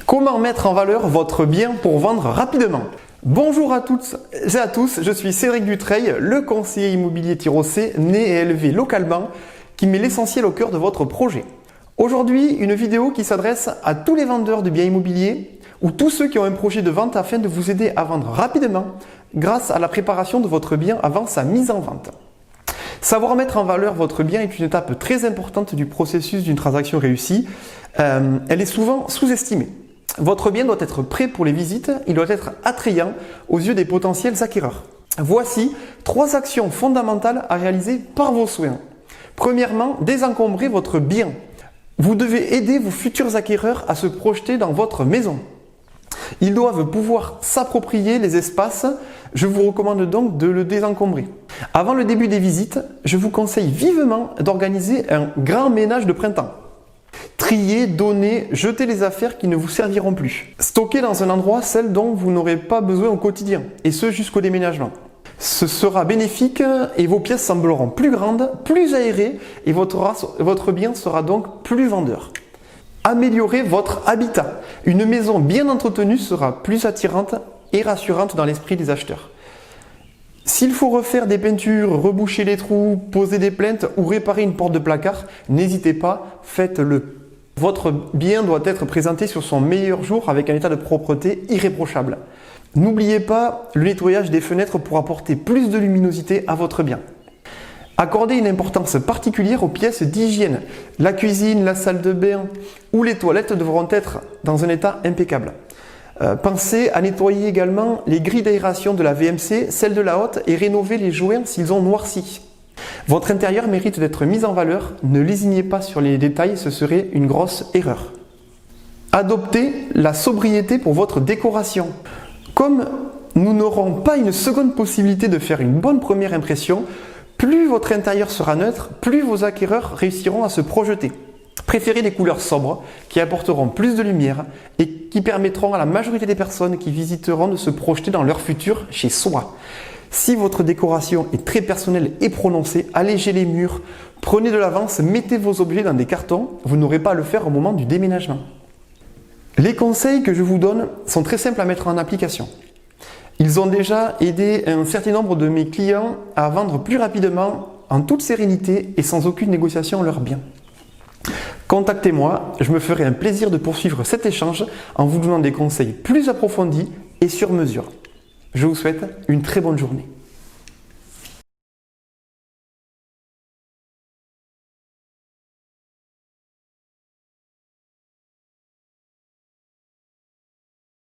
Comment mettre en valeur votre bien pour vendre rapidement? Bonjour à toutes et à tous, je suis Cédric Dutreil, le conseiller immobilier Tirocé, né et élevé localement, qui met l'essentiel au cœur de votre projet. Aujourd'hui, une vidéo qui s'adresse à tous les vendeurs de biens immobiliers ou tous ceux qui ont un projet de vente afin de vous aider à vendre rapidement grâce à la préparation de votre bien avant sa mise en vente. Savoir mettre en valeur votre bien est une étape très importante du processus d'une transaction réussie. Elle est souvent sous-estimée. Votre bien doit être prêt pour les visites, il doit être attrayant aux yeux des potentiels acquéreurs. Voici 3 actions fondamentales à réaliser par vos soins. Premièrement, désencombrer votre bien. Vous devez aider vos futurs acquéreurs à se projeter dans votre maison. Ils doivent pouvoir s'approprier les espaces. Je vous recommande donc de le désencombrer. Avant le début des visites, je vous conseille vivement d'organiser un grand ménage de printemps. Trier, donner, jeter les affaires qui ne vous serviront plus. Stocker dans un endroit celles dont vous n'aurez pas besoin au quotidien, et ce jusqu'au déménagement. Ce sera bénéfique et vos pièces sembleront plus grandes, plus aérées et votre bien sera donc plus vendeur. Améliorez votre habitat. Une maison bien entretenue sera plus attirante et rassurante dans l'esprit des acheteurs. S'il faut refaire des peintures, reboucher les trous, poser des plinthes ou réparer une porte de placard, n'hésitez pas, faites-le. Votre bien doit être présenté sur son meilleur jour avec un état de propreté irréprochable. N'oubliez pas le nettoyage des fenêtres pour apporter plus de luminosité à votre bien. Accordez une importance particulière aux pièces d'hygiène. La cuisine, la salle de bain ou les toilettes devront être dans un état impeccable. Pensez à nettoyer également les grilles d'aération de la VMC, celles de la haute et rénover les joints s'ils ont noirci. Votre intérieur mérite d'être mis en valeur, ne lésignez pas sur les détails, ce serait une grosse erreur. Adoptez la sobriété pour votre décoration. Comme nous n'aurons pas une seconde possibilité de faire une bonne première impression, plus votre intérieur sera neutre, plus vos acquéreurs réussiront à se projeter. Préférez des couleurs sobres qui apporteront plus de lumière et qui permettront à la majorité des personnes qui visiteront de se projeter dans leur futur chez soi. Si votre décoration est très personnelle et prononcée, allégez les murs, prenez de l'avance, mettez vos objets dans des cartons, vous n'aurez pas à le faire au moment du déménagement. Les conseils que je vous donne sont très simples à mettre en application. Ils ont déjà aidé un certain nombre de mes clients à vendre plus rapidement, en toute sérénité et sans aucune négociation leurs biens. Contactez-moi, je me ferai un plaisir de poursuivre cet échange en vous donnant des conseils plus approfondis et sur mesure. Je vous souhaite une très bonne journée.